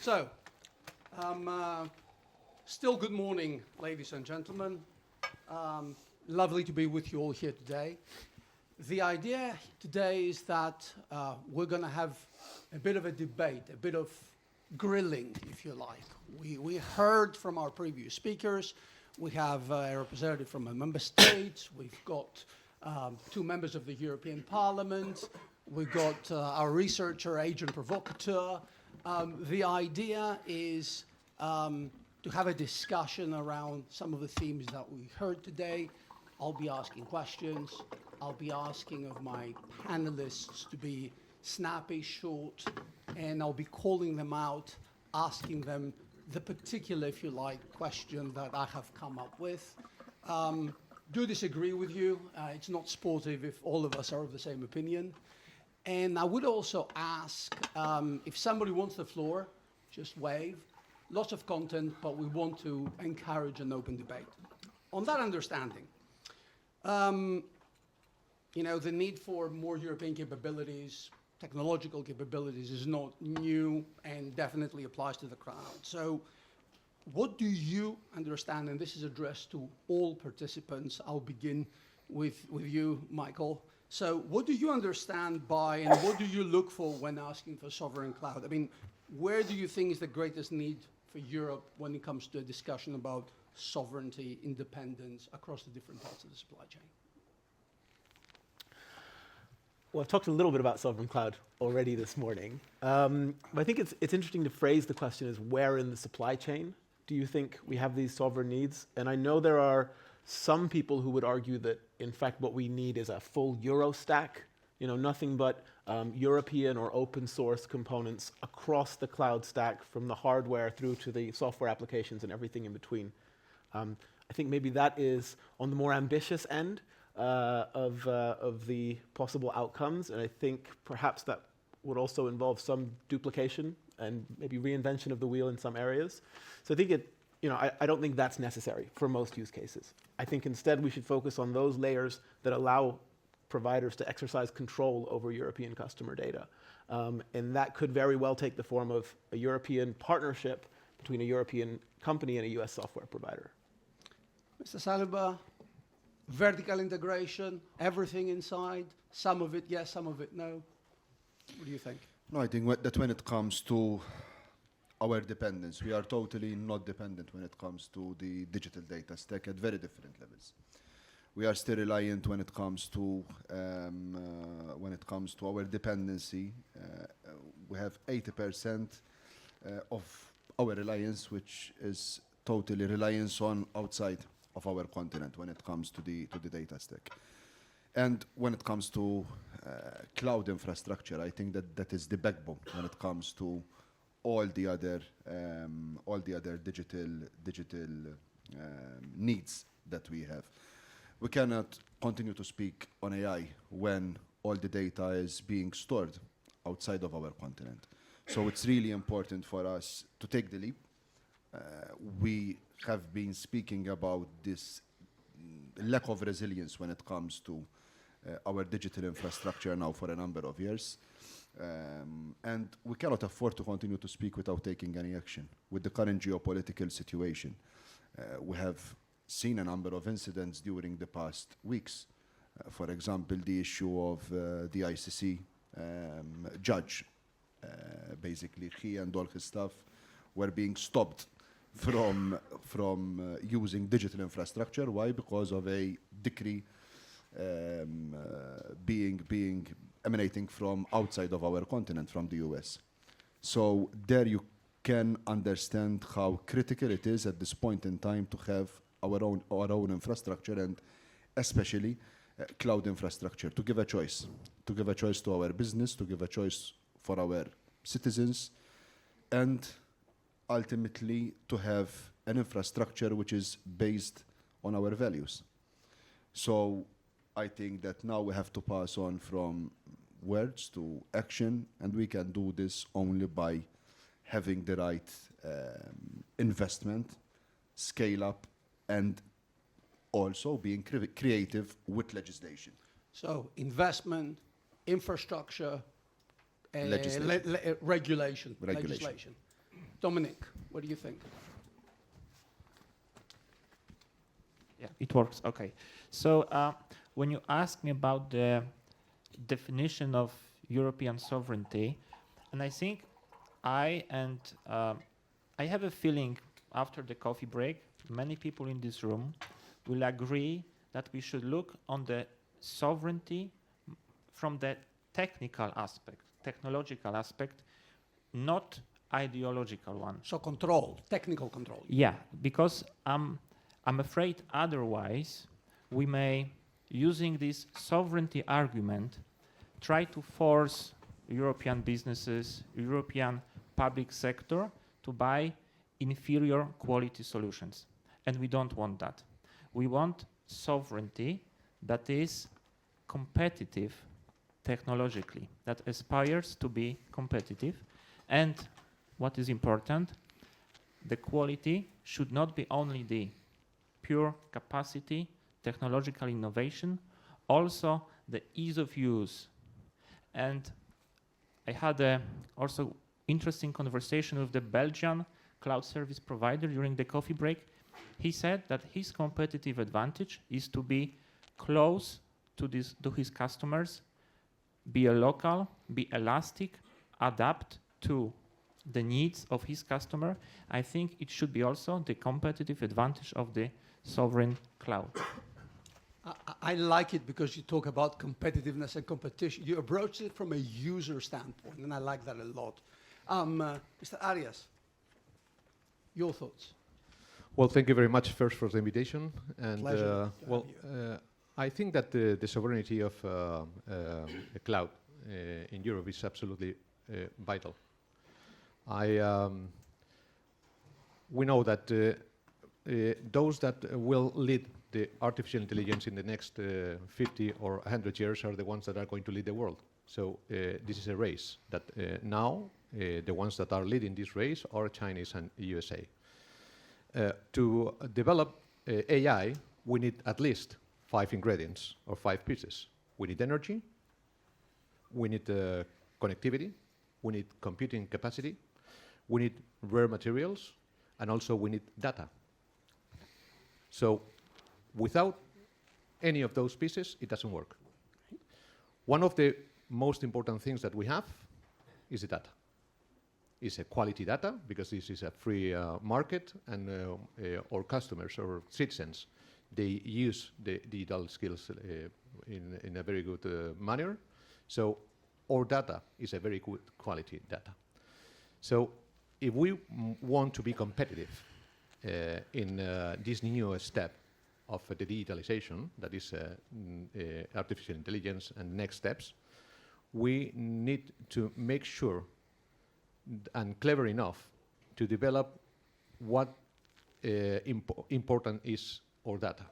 So, still good morning, ladies and gentlemen. Lovely to be with you all here today. The idea today is that we're going to have a bit of a debate, a bit of grilling, if you like. We heard from our previous speakers. We have a representative from a member state. We've got two members of the European Parliament. We've got our researcher, agent provocateur. The idea is to have a discussion around some of the themes that we heard today. I'll be asking questions. I'll be asking of my panelists to be snappy, short, and I'll be calling them out, asking them the particular, if you like, question that I have come up with. Do disagree with you. It's not sportive if all of us are of the same opinion. And I would also ask if somebody wants the floor, just wave. Lots of content, but we want to encourage an open debate. On that understanding, the need for more European capabilities, technological capabilities is not new and definitely applies to the crowd. So what do you understand, and this is addressed to all participants, I'll begin with you, Michael. So what do you understand by, and what do you look for when asking for sovereign cloud? I mean, where do you think is the greatest need for Europe when it comes to a discussion about sovereignty, independence across the different parts of the supply chain? Well, I've talked a little bit about sovereign cloud already this morning. But I think it's interesting to phrase the question as where in the supply chain do you think we have these sovereign needs? And I know there are some people who would argue that, in fact, what we need is a full Euro stack, nothing but European or open source components across the cloud stack from the hardware through to the software applications and everything in between. I think maybe that is on the more ambitious end of the possible outcomes, and I think perhaps that would also involve some duplication and maybe reinvention of the wheel in some areas. So I think I don't think that's necessary for most use cases. I think instead we should focus on those layers that allow providers to exercise control over European customer data. And that could very well take the form of a European partnership between a European company and a US software provider. Mr. Saliba, vertical integration, everything inside, some of it yes, some of it no. What do you think? No, I think that when it comes to our dependence, we are totally not dependent when it comes to the digital data stack at very different levels. We are still reliant when it comes to our dependency. We have 80% of our reliance, which is totally reliance on outside of our continent when it comes to the data stack. And when it comes to cloud infrastructure, I think that is the backbone when it comes to all the other digital needs that we have. We cannot continue to speak on AI when all the data is being stored outside of our continent. So it's really important for us to take the leap. We have been speaking about this lack of resilience when it comes to our digital infrastructure now for a number of years. And we cannot afford to continue to speak without taking any action. With the current geopolitical situation, we have seen a number of incidents during the past weeks. For example, the issue of the ICC judge. Basically, he and all his staff were being stopped from using digital infrastructure. Why? Because of a decree emanating from outside of our continent, from the US. So there you can understand how critical it is at this point in time to have our own infrastructure, and especially cloud infrastructure, to give a choice to our business, to give a choice for our citizens, and ultimately to have an infrastructure which is based on our values. So I think that now we have to pass on from words to action, and we can do this only by having the right investment, scale up, and also being creative with legislation. So investment, infrastructure, Legislation. regulation. Dominic, what do you think? Yeah, it works. Okay. So when you ask me about the definition of European sovereignty, and I think I have a feeling after the coffee break, many people in this room will agree that we should look on the sovereignty from the technical aspect, technological aspect, not ideological one. So control, technical control. Yeah, because I'm afraid otherwise we may, using this sovereignty argument, try to force European businesses, European public sector to buy inferior quality solutions. And we don't want that. We want sovereignty that is competitive technologically, that aspires to be competitive. And what is important, the quality should not be only the pure capacity, technological innovation, also the ease of use. And I had a also interesting conversation with the Belgian cloud service provider during the coffee break. He said that his competitive advantage is to be close to his customers, be a local, be elastic, adapt to the needs of his customer. I think it should be also the competitive advantage of the sovereign cloud. I like it because you talk about competitiveness and competition. You approach it from a user standpoint, and I like that a lot. Mr. Arias, your thoughts? Well, thank you very much first for the invitation. And Pleasure to well, have I think that the sovereignty of a cloud in Europe is absolutely vital. We know that those that will lead the artificial intelligence in the next 50 or 100 years are the ones that are going to lead the world. So this is a race that now the ones that are leading this race are Chinese and USA. To develop AI, we need at least 5 ingredients or 5 pieces. We need energy, we need connectivity, we need computing capacity, we need rare materials, and also we need data. So without any of those pieces, it doesn't work. One of the most important things that we have is the data. It's a quality data, because this is a free market, and our customers or citizens, they use the digital skills in a very good manner. So our data is a very good quality data. So if we want to be competitive in this new step of the digitalization, that is artificial intelligence and next steps, we need to make sure and clever enough to develop what important is our data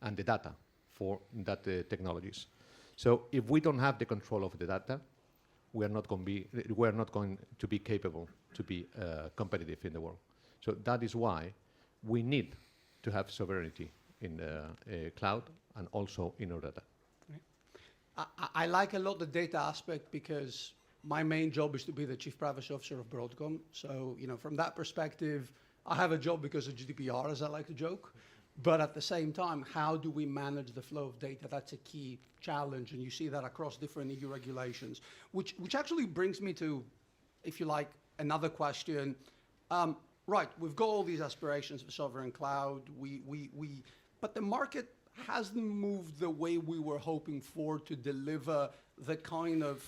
and the data for that technologies. So if we don't have the control of the data, we are not going to be capable to be competitive in the world. So that is why we need to have sovereignty in the cloud and also in our data. I like a lot the data aspect, because my main job is to be the Chief Privacy Officer of Broadcom. So, from that perspective, I have a job because of GDPR, as I like to joke. But at the same time, how do we manage the flow of data? That's a key challenge, and you see that across different EU regulations, which actually brings me to, if you like, another question. Right, we've got all these aspirations for sovereign cloud, but the market hasn't moved the way we were hoping for to deliver the kind of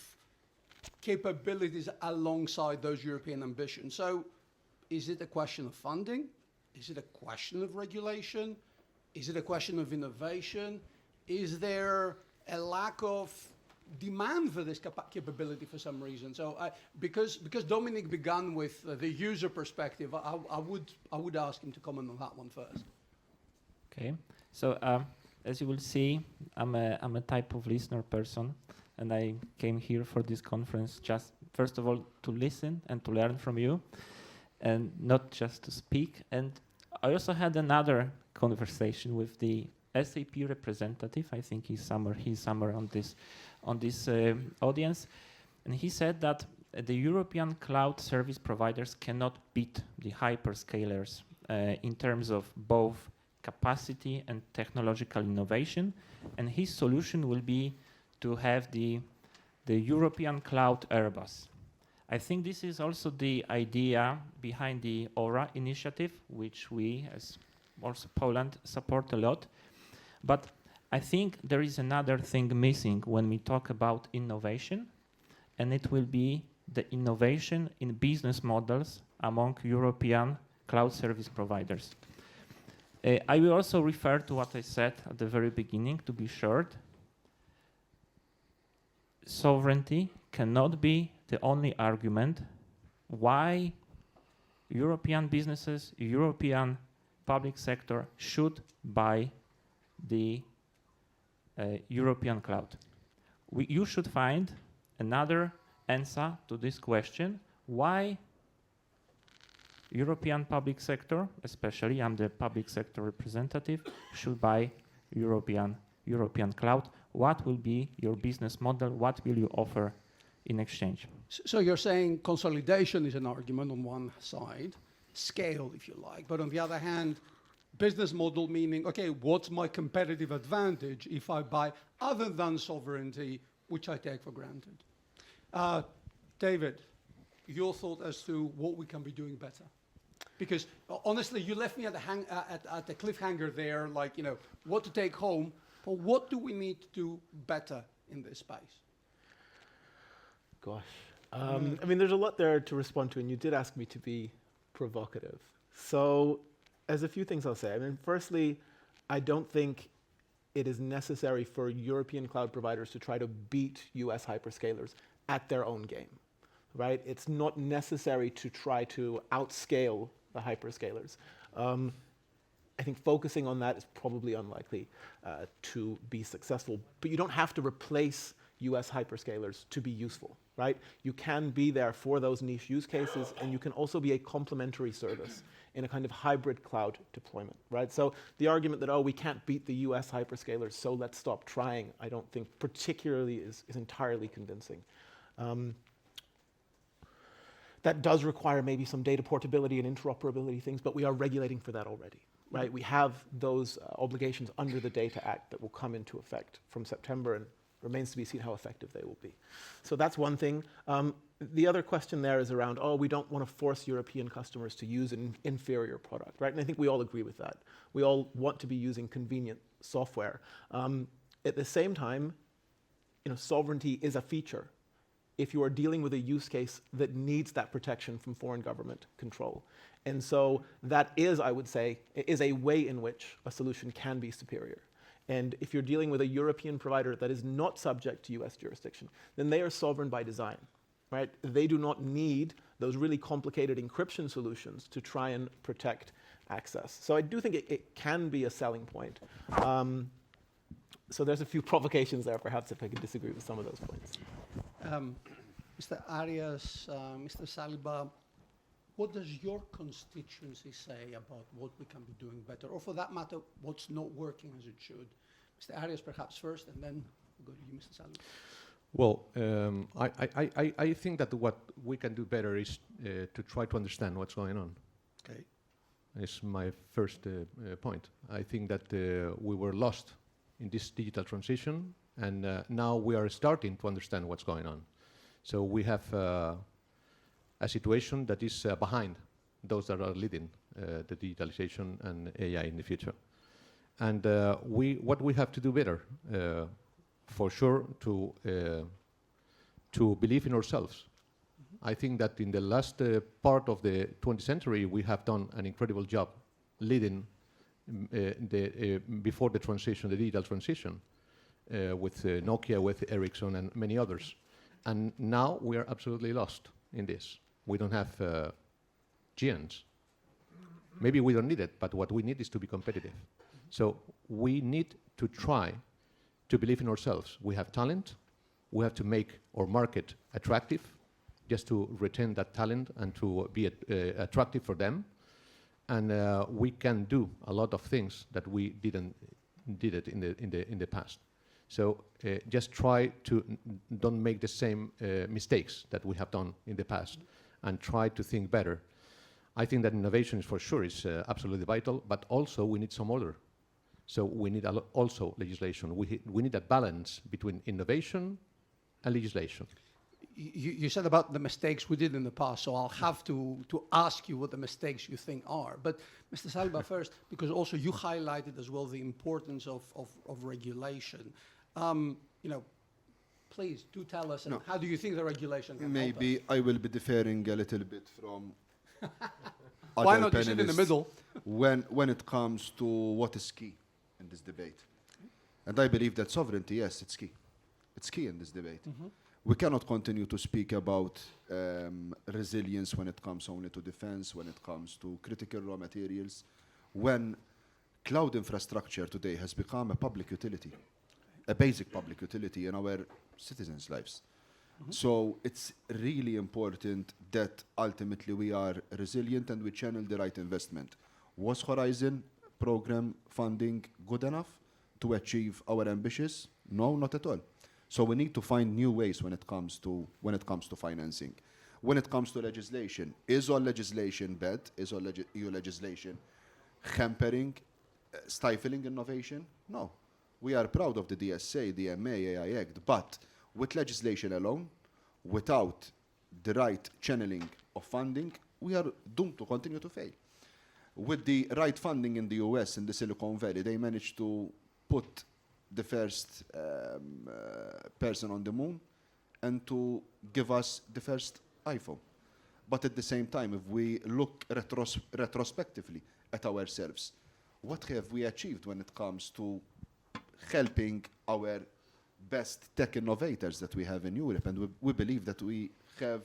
capabilities alongside those European ambitions. So is it a question of funding? Is it a question of regulation? Is it a question of innovation? Is there a lack of demand for this capability for some reason? So because Dominic began with the user perspective, I would ask him to comment on that one first. Okay, so as you will see, I'm a type of listener person, and I came here for this conference just, first of all, to listen and to learn from you, and not just to speak. And I also had another conversation with the SAP representative. I think he's somewhere on this audience, and he said that the European cloud service providers cannot beat the hyperscalers in terms of both capacity and technological innovation, and his solution will be to have the European cloud Airbus. I think this is also the idea behind the Aura initiative, which we, as also Poland, support a lot. But I think there is another thing missing when we talk about innovation, and it will be the innovation in business models among European cloud service providers. I will also refer to what I said at the very beginning, to be short. Sovereignty cannot be the only argument why European businesses, European public sector should buy the European cloud. You should find another answer to this question, why European public sector, especially I'm the public sector representative, should buy European cloud. What will be your business model? What will you offer in exchange? So you're saying consolidation is an argument on one side, scale, if you like, but on the other hand, business model meaning, okay, what's my competitive advantage if I buy other than sovereignty, which I take for granted? David, your thought as to what we can be doing better? Because honestly, you left me at the cliffhanger there, like, you know, what to take home, but what do we need to do better in this space? Gosh. I mean, there's a lot there to respond to, and you did ask me to be provocative. So, as a few things I'll say. I mean, firstly, I don't think it is necessary for European cloud providers to try to beat US hyperscalers at their own game, right? It's not necessary to try to outscale the hyperscalers. I think focusing on that is probably unlikely to be successful, but you don't have to replace US hyperscalers to be useful, right? You can be there for those niche use cases, and you can also be a complementary service in a kind of hybrid cloud deployment, right? So the argument that, oh, we can't beat the US hyperscalers, so let's stop trying, I don't think particularly is entirely convincing. That does require maybe some data portability and interoperability things, but we are regulating for that already, right? We have those obligations under the Data Act that will come into effect from September, and remains to be seen how effective they will be. So that's one thing. The other question there is around, oh, we don't want to force European customers to use an inferior product, right? And I think we all agree with that. We all want to be using convenient software. At the same time, you know, sovereignty is a feature if you are dealing with a use case that needs that protection from foreign government control. And so that is, I would say, is a way in which a solution can be superior. And if you're dealing with a European provider that is not subject to US jurisdiction, then they are sovereign by design, right? They do not need those really complicated encryption solutions to try and protect access. So I do think it can be a selling point. So there's a few provocations there, perhaps, if I could disagree with some of those points. Mr. Arias, Mr. Saliba, what does your constituency say about what we can be doing better, or for that matter, what's not working as it should? Mr. Arias, perhaps first, and then we'll go to you, Mr. Saliba. Well, I think that what we can do better is to try to understand what's going on. Okay. It's my first point. I think that we were lost in this digital transition, and now we are starting to understand what's going on. So we have a situation that is behind those that are leading the digitalization and AI in the future. And what we have to do better, for sure, to believe in ourselves. I think that in the last part of the 20th century, we have done an incredible job leading before the transition, the digital transition, with Nokia, with Ericsson, and many others. And now we are absolutely lost in this. We don't have giants. Maybe we don't need it, but what we need is to be competitive. So we need to try to believe in ourselves. We have talent. We have to make our market attractive, just to retain that talent and to be attractive for them. And we can do a lot of things that we did it in the past. So just try to don't make the same mistakes that we have done in the past, and try to think better. I think that innovation is for sure is absolutely vital, but also we need some order. So we need also legislation. We need a balance between innovation and legislation. You said about the mistakes we did in the past, so I'll have to ask you what the mistakes you think are. But Mr. Salba first, because also you highlighted as well the importance of regulation. Please do tell us, and how do you think the regulation can help Maybe us? I will be differing a little bit from Why other not you sit in the panelists middle? when it comes to what is key in this debate. And I believe that sovereignty, yes, it's key. It's key in this debate. We cannot continue to speak about resilience when it comes only to defense, when it comes to critical raw materials, when cloud infrastructure today has become a public utility, a basic public utility in our citizens' lives. So it's really important that ultimately we are resilient and we channel the right investment. Was Horizon program funding good enough to achieve our ambitions? No, not at all. So we need to find new ways when it comes to financing. When it comes to legislation, is all legislation bad? Is all EU legislation hampering, stifling innovation? No. We are proud of the DSA, the MA, AI Act, but with legislation alone, without the right channeling of funding, we are doomed to continue to fail. With the right funding in the US, in the Silicon Valley, they managed to put the first person on the moon and to give us the first iPhone. But at the same time, if we look retrospectively at ourselves, what have we achieved when it comes to helping our best tech innovators that we have in Europe? And we believe that we have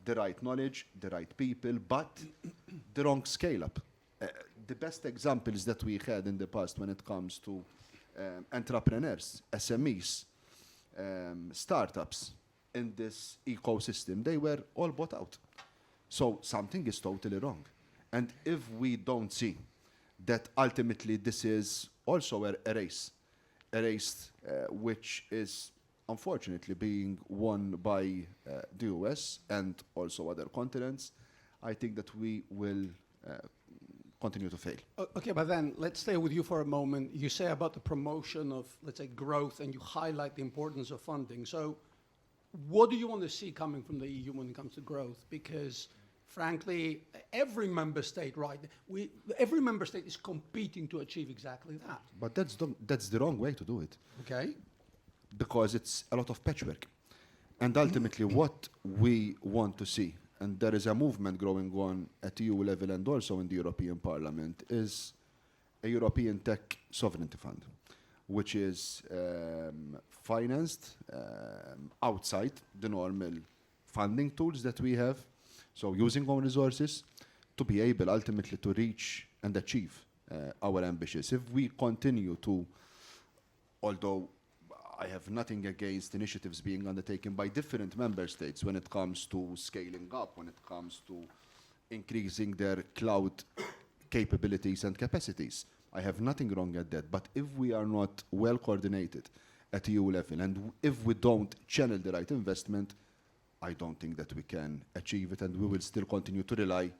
the right knowledge, the right people, but the wrong scale-up. The best examples that we had in the past when it comes to entrepreneurs, SMEs, startups in this ecosystem, they were all bought out. So something is totally wrong. And if we don't see that ultimately this is also a race which is unfortunately being won by the US and also other continents, I think that we will continue to fail. Okay, but then let's stay with you for a moment. You say about the promotion of, let's say, growth, and you highlight the importance of funding. So what do you want to see coming from the EU when it comes to growth? Because frankly, every member state, right, every member state is competing to achieve exactly that. But that's the wrong way to do it. Okay? Because it's a lot of patchwork. And ultimately what we want to see, and there is a movement growing on at EU level and also in the European Parliament, is a European Tech Sovereignty Fund, which is financed outside the normal funding tools that we have, so using own resources to be able ultimately to reach and achieve our ambitions. If we continue to, although I have nothing against initiatives being undertaken by different member states when it comes to scaling up, when it comes to increasing their cloud capabilities and capacities. I have nothing wrong at that. But if we are not well coordinated at EU level and if we don't channel the right investment, I don't think that we can achieve it, and we will still continue to rely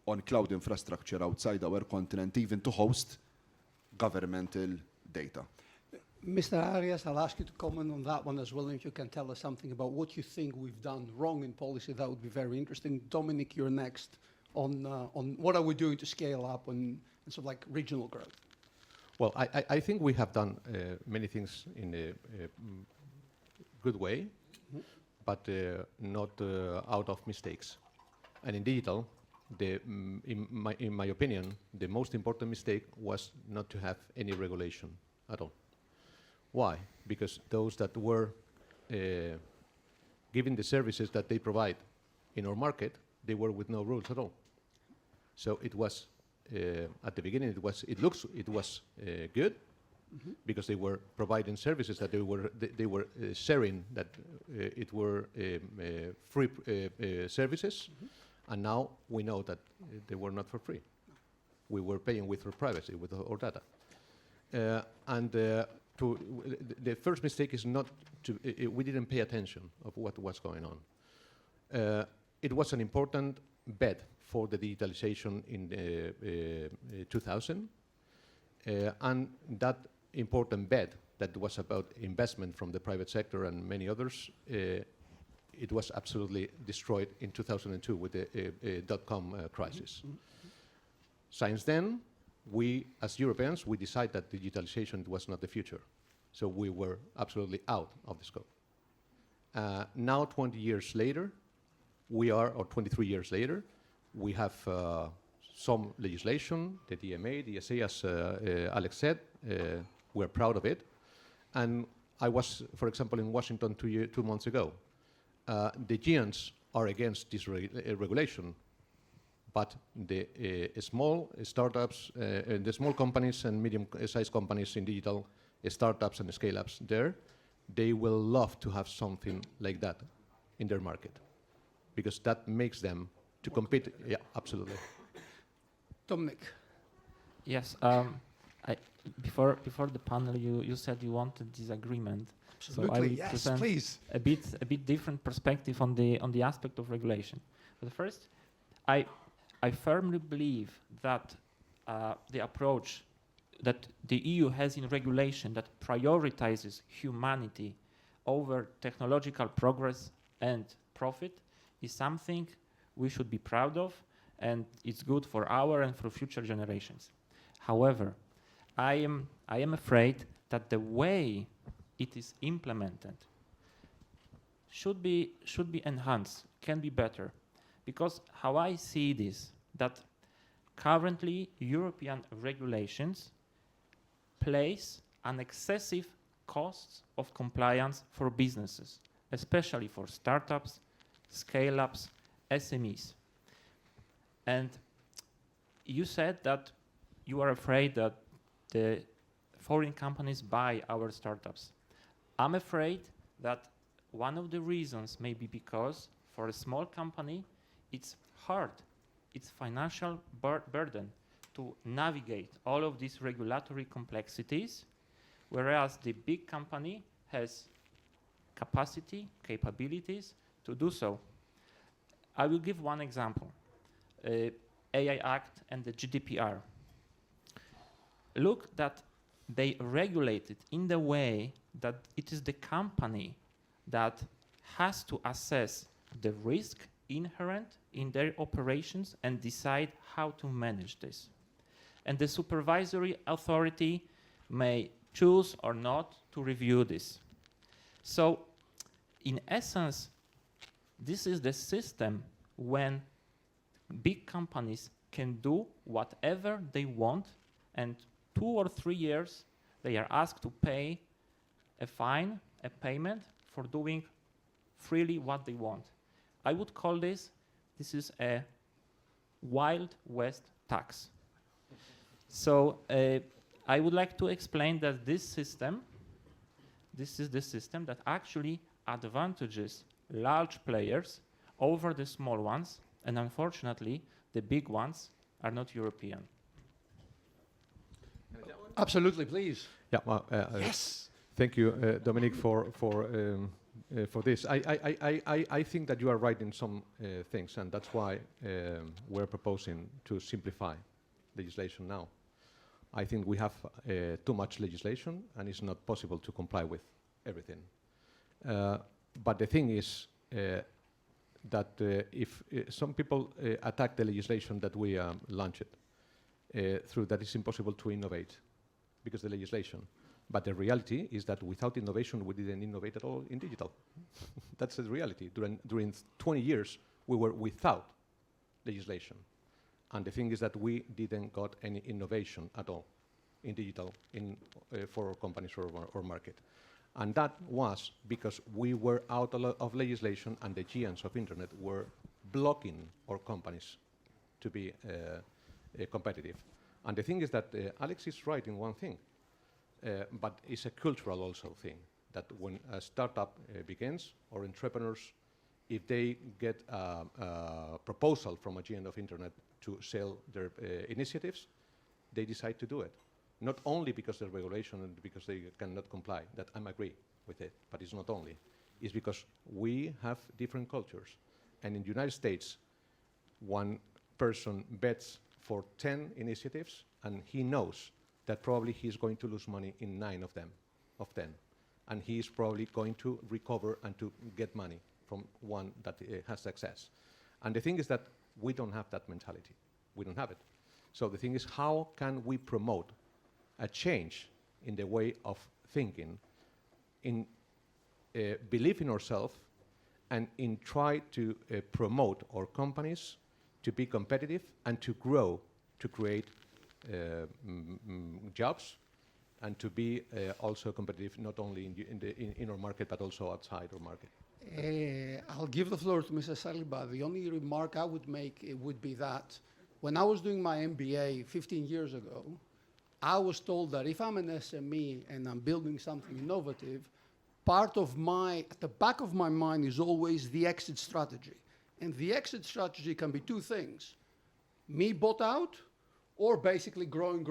on cloud infrastructure outside our continent, even to host governmental data. Mr. Arias, I'll ask you to comment on that one as well, and if you can tell us something about what you think we've done wrong in policy, that would be very interesting. Dominic, you're next on what are we doing to scale up and sort of like regional growth. Well, I think we have done many things in a good way, but not out of mistakes. And in digital, in my opinion, the most important mistake was not to have any regulation at all. Why? Because those that were giving the services that they provide in our market, they were with no rules at all. So it was at the beginning. It was good because they were providing services that they were sharing that it were free services, and now we know that they were not for free. We were paying with our privacy, with our data, and the first mistake is not to, we didn't pay attention of what was going on. It was an important bet for the digitalization in 2000, and that important bet that was about investment from the private sector and many others, it was absolutely destroyed in 2002 with the dot-com crisis. Since then, we, as Europeans, we decided that digitalization was not the future. So we were absolutely out of the scope. Now, 20 years later, or 23 years later, we have some legislation, the DMA, the DSA, as Alex said, we're proud of it. And I was, for example, in Washington 2 months ago. The giants are against this regulation, but the small startups, the small companies and medium-sized companies in digital, startups and scale-ups there, they will love to have something like that in their market, because that makes them to compete. Yeah, absolutely. Dominic. Yes. Before the panel, you said you wanted this agreement. Absolutely. So I will Yes, present please. a bit different perspective on the aspect of regulation. But first, I firmly believe that the approach that the EU has in regulation that prioritizes humanity over technological progress and profit is something we should be proud of, and it's good for our and for future generations. However, I am afraid that the way it is implemented should be enhanced, can be better, because how I see this, that currently European regulations place an excessive cost of compliance for businesses, especially for startups, scale-ups, SMEs. And you said that you are afraid that the foreign companies buy our startups. I'm afraid that one of the reasons may be because for a small company, it's hard, it's financial burden to navigate all of these regulatory complexities, whereas the big company has capabilities to do so. I will give one example, AI Act and the GDPR. Look that they regulate it in the way that it is the company that has to assess the risk inherent in their operations and decide how to manage this. And the supervisory authority may choose or not to review this. So, in essence, this is the system when big companies can do whatever they want, and 2 or 3 years they are asked to pay a fine, a payment for doing freely what they want. I would call this is a Wild West tax. So I would like to explain that this is the system that actually advantages large players over the small ones, and unfortunately, the big ones are not European. Absolutely, please. Yeah. Well, Yes. Thank you, Dominic, for this. I think that you are right in some things, and that's why we're proposing to simplify legislation now. I think we have too much legislation, and it's not possible to comply with everything. But the thing is that if some people attack the legislation that we launched, through that it's impossible to innovate because the legislation. But the reality is that without innovation, we didn't innovate at all in digital. That's the reality. During 20 years, we were without legislation. And the thing is that we didn't got any innovation at all in digital for companies or market. And that was because we were out of legislation, and the giants of internet were blocking our companies to be competitive. And the thing is that Alex is right in one thing, but it's a cultural also thing, that when a startup begins, or entrepreneurs, if they get a proposal from a giant of internet to sell their initiatives, they decide to do it. not only because of regulation and because they cannot comply, that I agree with it, but it's not only. It's because we have different cultures. And in the United States, one person bets for 10 initiatives, and he knows that probably he's going to lose money in 9 of them, of 10. And he's probably going to recover and to get money from one that has success. And the thing is that we don't have that mentality. We don't have it. So the thing is, how can we promote a change in the way of thinking, in believe in ourselves, and in try to promote our companies to be competitive and to grow, to create jobs, and to be also competitive not only in our market but also outside our market. I'll give the floor to Mr. Saliba. The only remark I would make would be that when I was doing my MBA 15 years ago, I was told that if I'm an SME and I'm building something innovative, at the back of my mind is always the exit strategy. And the exit strategy can be 2 things. Me bought out, or basically growing.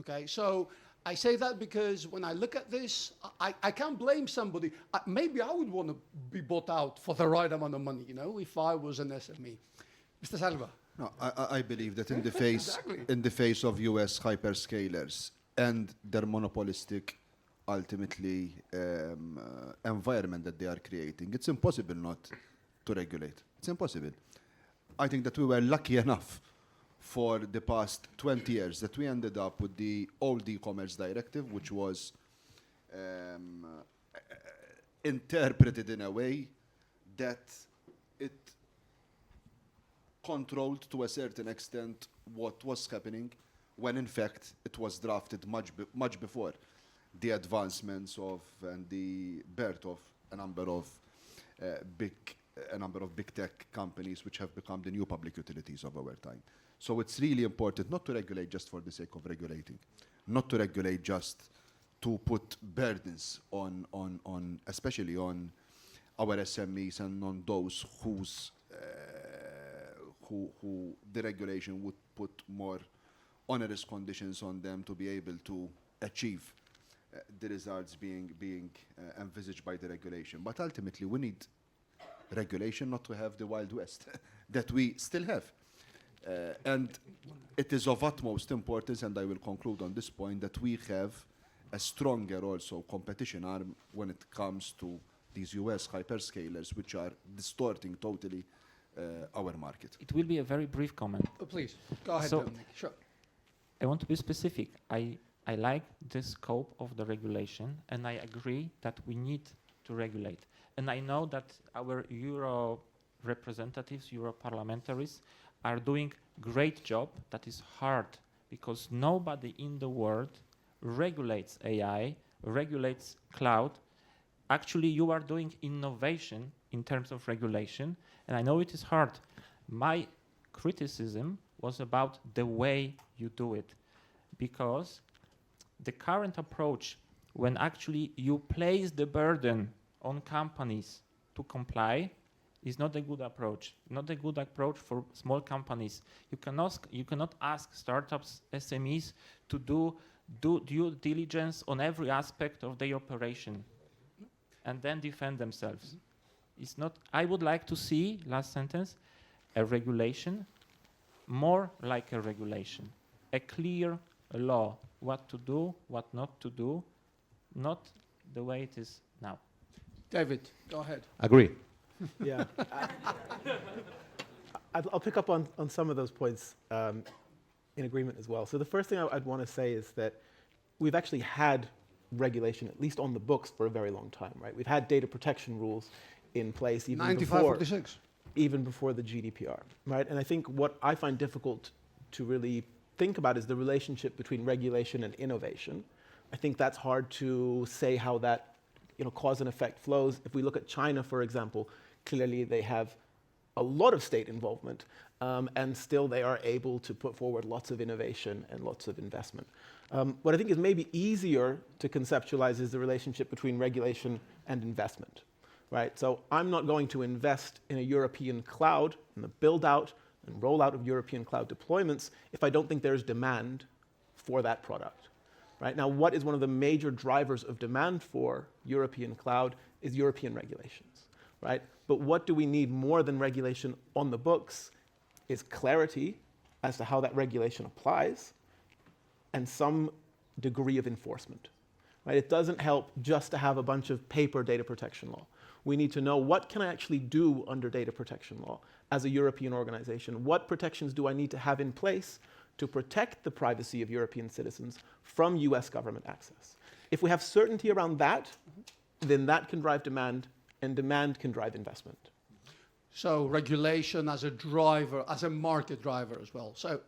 Okay, so I say that because when I look at this, I can't blame somebody. Maybe I would want to be bought out for the right amount of money, if I was an SME. Mr. Salva. No, I believe that in the face of US hyperscalers and their monopolistic, ultimately, environment that they are creating, it's impossible not to regulate. It's impossible. I think that we were lucky enough for the past 20 years that we ended up with the old e-commerce directive, which was interpreted in a way that it controlled to a certain extent what was happening, when in fact it was drafted much before the advancements of and the birth of a number of big tech companies which have become the new public utilities of our time. So it's really important not to regulate just for the sake of regulating, not to regulate just to put burdens on especially on our SMEs and on those who the regulation would put more onerous conditions on them to be able to achieve the results being envisaged by the regulation. But ultimately, we need regulation not to have the Wild West that we still have. And it is of utmost importance, and I will conclude on this point, that we have a stronger also competition arm when it comes to these US hyperscalers, which are distorting totally our market. It will be a very brief comment. Oh, please, go ahead, So- Dominic. Sure. I want to be specific. I like the scope of the regulation, and I agree that we need to regulate. And I know that our Euro representatives, Euro parliamentaries, are doing great job. That is hard because nobody in the world regulates AI, regulates cloud. Actually, you are doing innovation in terms of regulation, and I know it is hard. My criticism was about the way you do it, because the current approach, when actually you place the burden on companies to comply, is not a good approach. Not a good approach for small companies. You cannot ask startups, SMEs, to do due diligence on every aspect of their operation and then defend themselves. It's not. I would like to see, last sentence, a regulation, more like a regulation, a clear law, what to do, what not to do, not the way it is now. David, go ahead. Agree. Yeah. I'll pick up on some of those points in agreement as well. So the first thing I'd want to say is that we've actually had regulation, at least on the books, for a very long time, right? We've had data protection rules in place even before the GDPR, right? And I think what I find difficult to really think about is the relationship between regulation and innovation. I think that's hard to say how that cause and effect flows. If we look at China, for example, clearly they have a lot of state involvement, and still they are able to put forward lots of innovation and lots of investment. What I think is maybe easier to conceptualize is the relationship between regulation and investment, right? So I'm not going to invest in a European cloud, in the build out and rollout of European cloud deployments, if I don't think there's demand for that product. Right? Now, what is one of the major drivers of demand for European cloud is European regulations. Right? But what do we need more than regulation on the books is clarity as to how that regulation applies and some degree of enforcement. Right? It doesn't help just to have a bunch of paper data protection law. We need to know, what can I actually do under data protection law as a European organization? What protections do I need to have in place to protect the privacy of European citizens from US government access? If we have certainty around that, then that can drive demand, and demand can drive investment. So regulation as a driver, as a market driver as well. So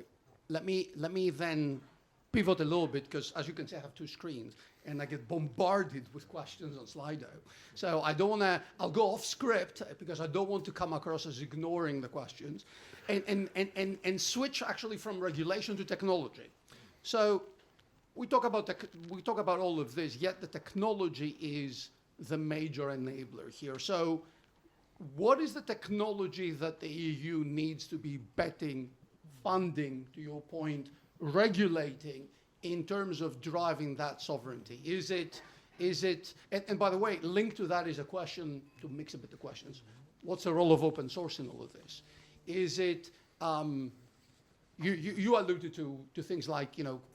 let me then pivot a little bit, because as you can see, I have two screens and I get bombarded with questions on Slido. So I don't want to, I'll go off script because I don't want to come across as ignoring the questions, and switch actually from regulation to technology. So we talk about all of this, yet the technology is the major enabler here. So what is the technology that the EU needs to be betting, funding, to your point, regulating in terms of driving that sovereignty? Is it, and by the way, linked to that is a question, to mix a bit the questions, what's the role of open source in all of this? Is it, you alluded to things like,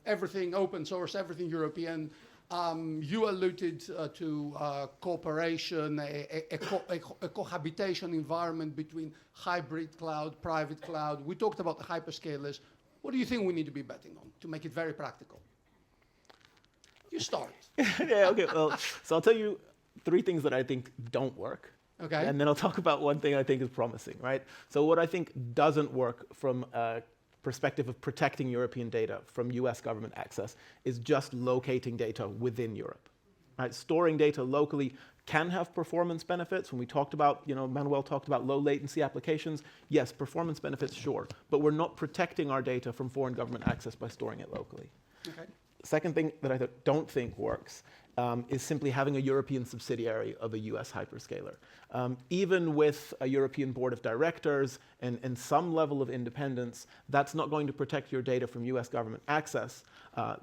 everything open source, everything European. You alluded to cooperation, a cohabitation environment between hybrid cloud, private cloud. We talked about the hyperscalers. What do you think we need to be betting on to make it very practical? You start. Yeah, okay, well, so I'll tell you 3 things that I think don't work. Okay. And then I'll talk about one thing I think is promising, right? So what I think doesn't work from a perspective of protecting European data from US government access is just locating data within Europe. Right? Storing data locally can have performance benefits. When we talked about, Manuel talked about low latency applications, yes, performance benefits, sure, but we're not protecting our data from foreign government access by storing it locally. Okay. Second thing that I don't think works is simply having a European subsidiary of a US hyperscaler. Even with a European board of directors and some level of independence, that's not going to protect your data from US government access.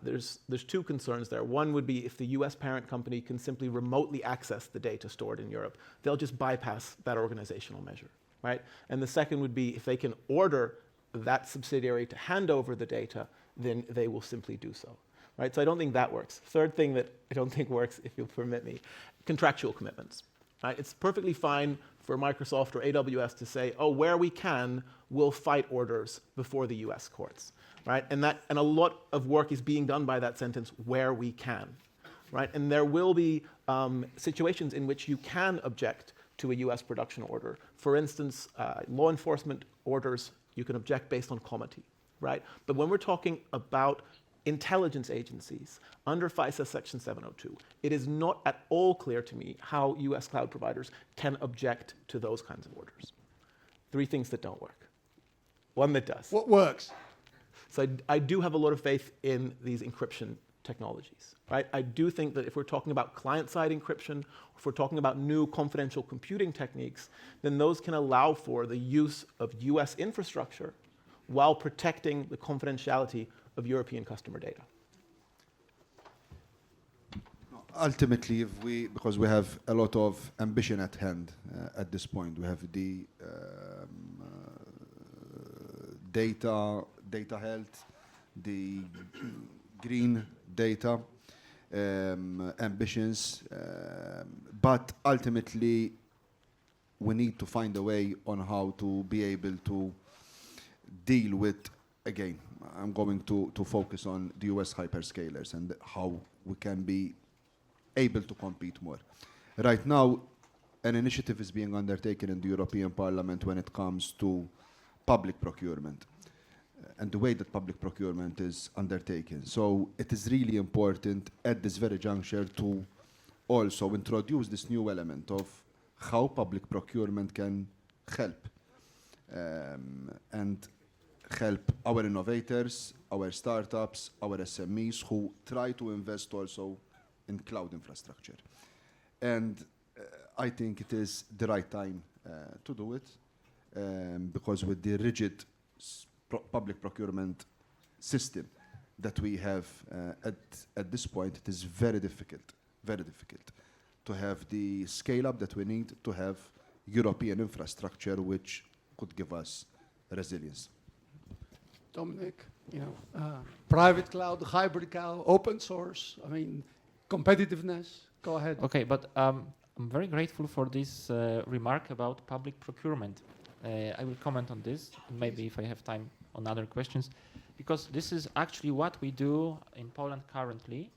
There's 2 concerns there. One would be if the US parent company can simply remotely access the data stored in Europe, they'll just bypass that organizational measure, right? And the second would be if they can order that subsidiary to hand over the data, then they will simply do so. Right? So I don't think that works. Third thing that I don't think works, if you'll permit me, contractual commitments. Right? It's perfectly fine for Microsoft or AWS to say, oh, where we can, we'll fight orders before the US courts. Right? And a lot of work is being done by that sentence, where we can. Right? And there will be situations in which you can object to a US production order. For instance, law enforcement orders, you can object based on comity. Right? But when we're talking about intelligence agencies under FISA Section 702, it is not at all clear to me how US cloud providers can object to those kinds of orders. 3 things that don't work. One that does. What works? So I do have a lot of faith in these encryption technologies, right? I do think that if we're talking about client-side encryption, if we're talking about new confidential computing techniques, then those can allow for the use of US infrastructure while protecting the confidentiality of European customer data. Ultimately, because we have a lot of ambition at hand at this point, we have the data health, the green data ambitions, but ultimately we need to find a way on how to be able to deal with, again, I'm going to focus on the US hyperscalers and how we can be able to compete more. Right now, an initiative is being undertaken in the European Parliament when it comes to public procurement and the way that public procurement is undertaken. So it is really important at this very juncture to also introduce this new element of how public procurement can help and help our innovators, our startups, our SMEs who try to invest also in cloud infrastructure. And I think it is the right time to do it because with the rigid public procurement system that we have at this point, it is very difficult to have the scale up that we need to have European infrastructure which could give us resilience. Dominic, private cloud, hybrid cloud, open source, I mean, competitiveness, go ahead. Okay, but I'm very grateful for this remark about public procurement. I will comment on this, maybe if I have time on other questions, because this is actually what we do in Poland currently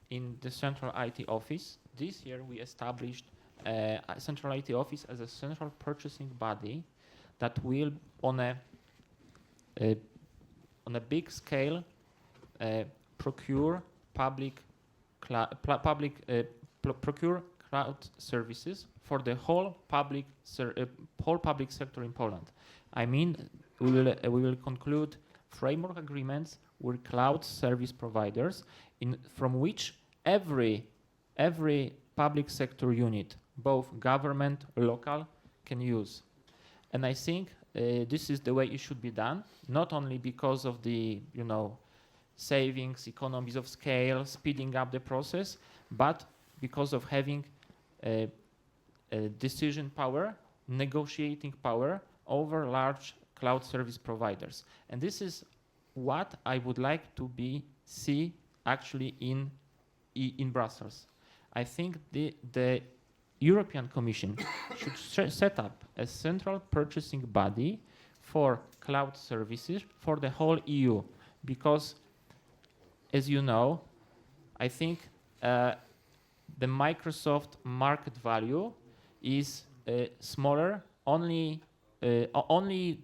in the central IT office. This year we established a central IT office as a central purchasing body that will, on a big scale, procure procure cloud services for the whole public sector in Poland. I mean, we will conclude framework agreements with cloud service providers, from which every public sector unit, both government, local, can use. And I think this is the way it should be done, not only because of the savings, economies of scale, speeding up the process, but because of having a decision power, negotiating power over large cloud service providers. And this is what I would like to see actually in Brussels. I think the European Commission should set up a central purchasing body for cloud services for the whole EU, because, as you know, I think the Microsoft market value is smaller. Only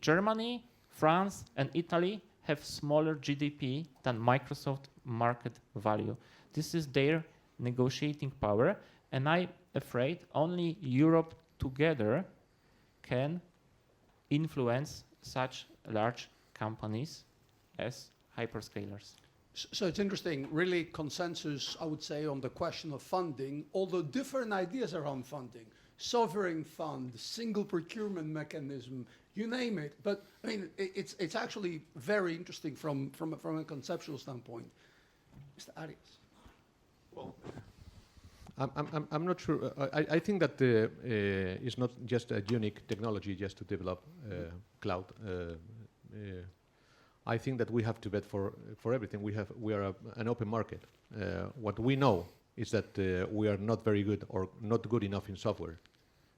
Germany, France, and Italy have smaller GDP than Microsoft market value. This is their negotiating power, and I'm afraid only Europe together can influence such large companies as hyperscalers. So it's interesting, really consensus, I would say, on the question of funding, although different ideas around funding, sovereign fund, single procurement mechanism, you name it. But I mean, it's actually very interesting from a conceptual standpoint. Mr. Arias. Well, I'm not sure. I think that it's not just a unique technology just to develop cloud. I think that we have to bet for everything. We are an open market. What we know is that we are not very good or not good enough in software,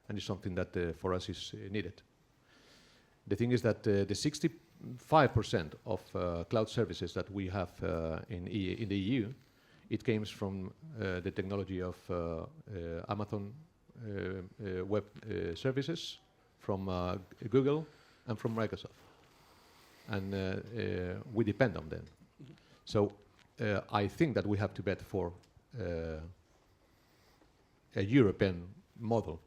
and it's something that for us is needed. The thing is that the 65% of cloud services that we have in the EU, it comes from the technology of Amazon Web Services, from Google, and from Microsoft. And we depend on them. Mm-hmm. So I think that we have to bet for a European model,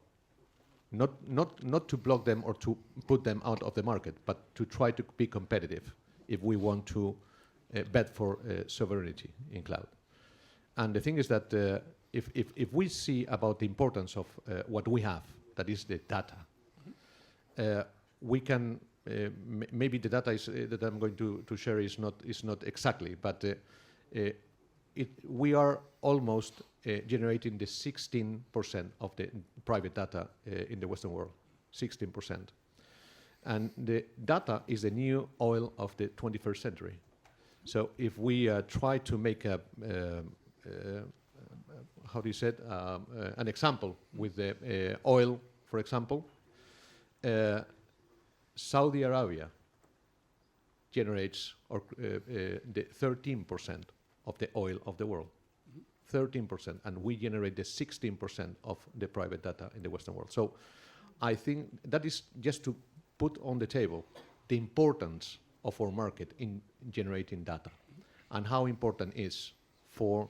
not to block them or to put them out of the market, but to try to be competitive if we want to bet for sovereignty in cloud. And the thing is that if we see about the importance of what we have, that is the data, we can. Maybe the data that I'm going to share is not exactly, but we are almost generating the 16% of the private data in the Western world, 16%. And the data is the new oil of the 21st century. So if we try to make an example with the oil, for example, Saudi Arabia generates the 13% of the oil of the world, 13%, and we generate the 16% of the private data in the Western world. So I think that is just to put on the table the importance of our market in generating data and how important it is for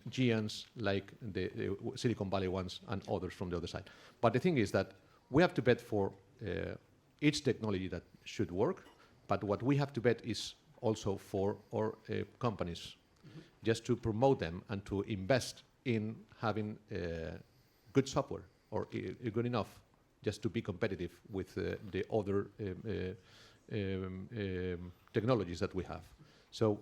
giants like the Silicon Valley ones and others from the other side. But the thing is that we have to bet for each technology that should work, but what we have to bet is also for our companies, just to promote them and to invest in having good software or good enough just to be competitive with the other technologies that we have. So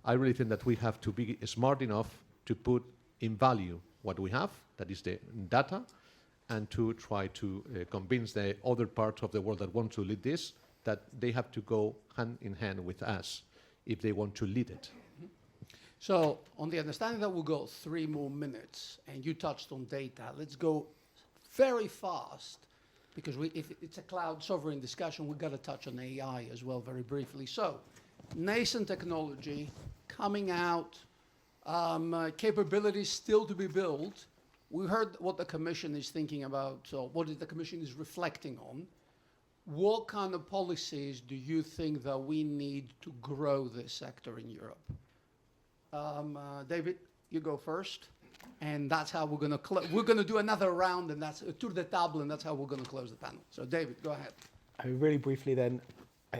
I really think that we have to be smart enough to put in value what we have, that is the data, and to try to convince the other parts of the world that want to lead this, that they have to go hand in hand with us if they want to lead it. So on the understanding that we'll go 3 more minutes, and you touched on data, let's go very fast, because if it's a cloud sovereign discussion, we've got to touch on AI as well very briefly. So nascent technology coming out, capabilities still to be built. We heard what the Commission is thinking about, so what the Commission is reflecting on. What kind of policies do you think that we need to grow this sector in Europe? David, you go first, and that's how we're going to do another round, and that's tour de table, and that's how we're going to close the panel. So, David, go ahead. Really briefly then,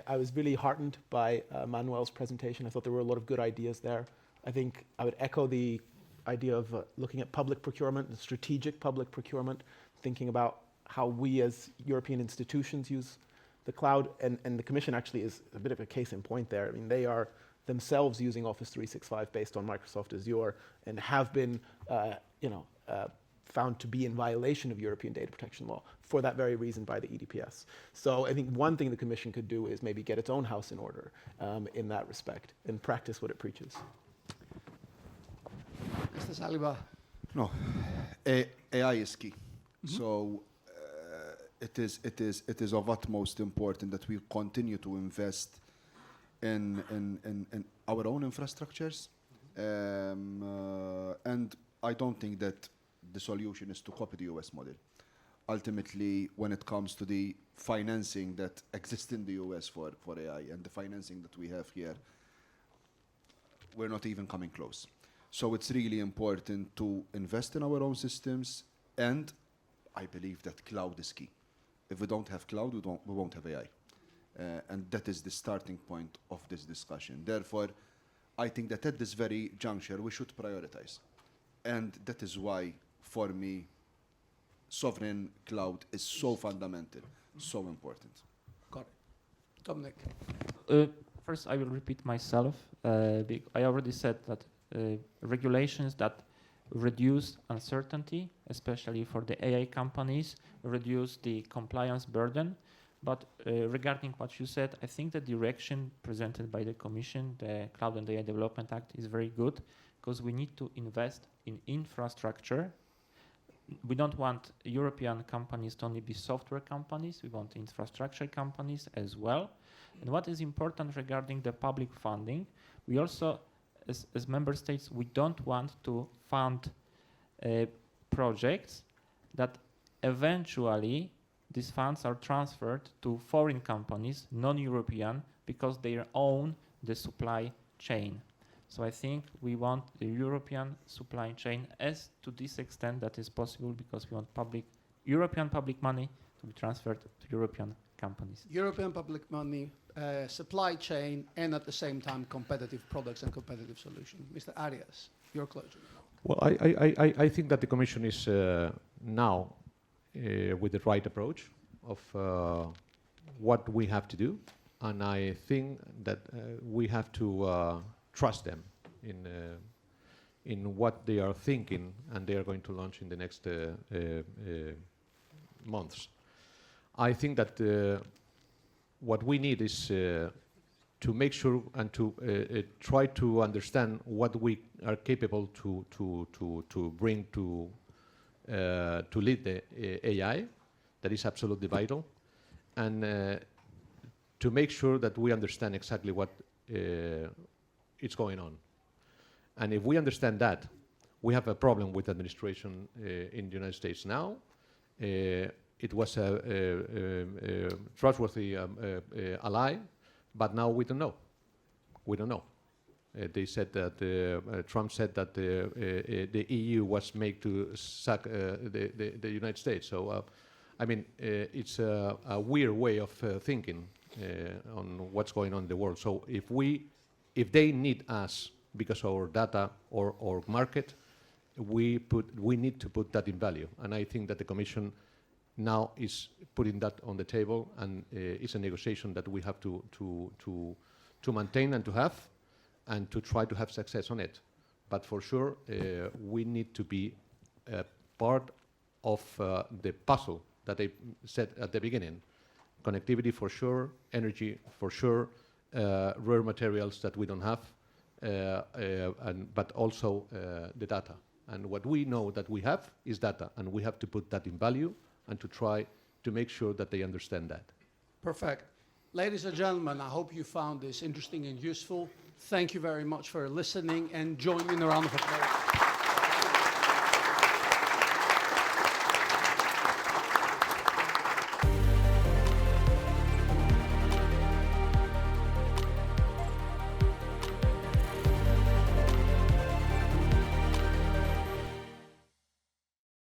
I was really heartened by Manuel's presentation. I thought there were a lot of good ideas there. I think I would echo the idea of looking at public procurement and strategic public procurement, thinking about how we as European institutions use the cloud, and the Commission actually is a bit of a case in point there. I mean, they are themselves using Office 365 based on Microsoft Azure and have been found to be in violation of European data protection law for that very reason by the EDPS. So I think one thing the Commission could do is maybe get its own house in order in that respect and practice what it preaches. Mr. Saliba. No, AI is key. So it is of utmost important that we continue to invest in our own infrastructures, and I don't think that the solution is to copy the US model. Ultimately, when it comes to the financing that exists in the US for AI and the financing that we have here, we're not even coming close. So it's really important to invest in our own systems, and I believe that cloud is key. If we don't have cloud, we won't have AI. And that is the starting point of this discussion. Therefore, I think that at this very juncture, we should prioritize. And that is why, for me, sovereign cloud is so fundamental, so important. Got it. Dominic. First, I will repeat myself. I already said that regulations that reduce uncertainty, especially for the AI companies, reduce the compliance burden. But regarding what you said, I think the direction presented by the Commission, the Cloud and AI Development Act, is very good, because we need to invest in infrastructure. We don't want European companies to only be software companies. We want infrastructure companies as well. And what is important regarding the public funding, we also, as member states, we don't want to fund projects that eventually these funds are transferred to foreign companies, non-European, because they own the supply chain. So I think we want the European supply chain as to this extent that is possible, because we want European public money to be transferred to European companies. European public money, supply chain, and at the same time competitive products and competitive solutions. Mr. Arias, your closing. Well, I think that the Commission is now with the right approach of what we have to do, and I think that we have to trust them in what they are thinking and they are going to launch in the next months. I think that what we need is to make sure and to try to understand what we are capable to bring to lead the AI. That is absolutely vital, and to make sure that we understand exactly what is going on. And if we understand that, we have a problem with administration in the United States now. It was a trustworthy ally, but now we don't know. We don't know. They said that Trump said that the EU was made to suck the United States. So, I mean, it's a weird way of thinking on what's going on in the world. So, if they need us because of our data or market, we need to put that in value. And I think that the Commission now is putting that on the table, and it's a negotiation that we have to maintain and to have, and to try to have success on it. But for sure, we need to be part of the puzzle that I said at the beginning. Connectivity for sure, energy for sure, rare materials that we don't have, but also the data. And what we know that we have is data, and we have to put that in value and to try to make sure that they understand that. Perfect. Ladies and gentlemen, I hope you found this interesting and useful. Thank you very much for listening, and join me in a round of applause.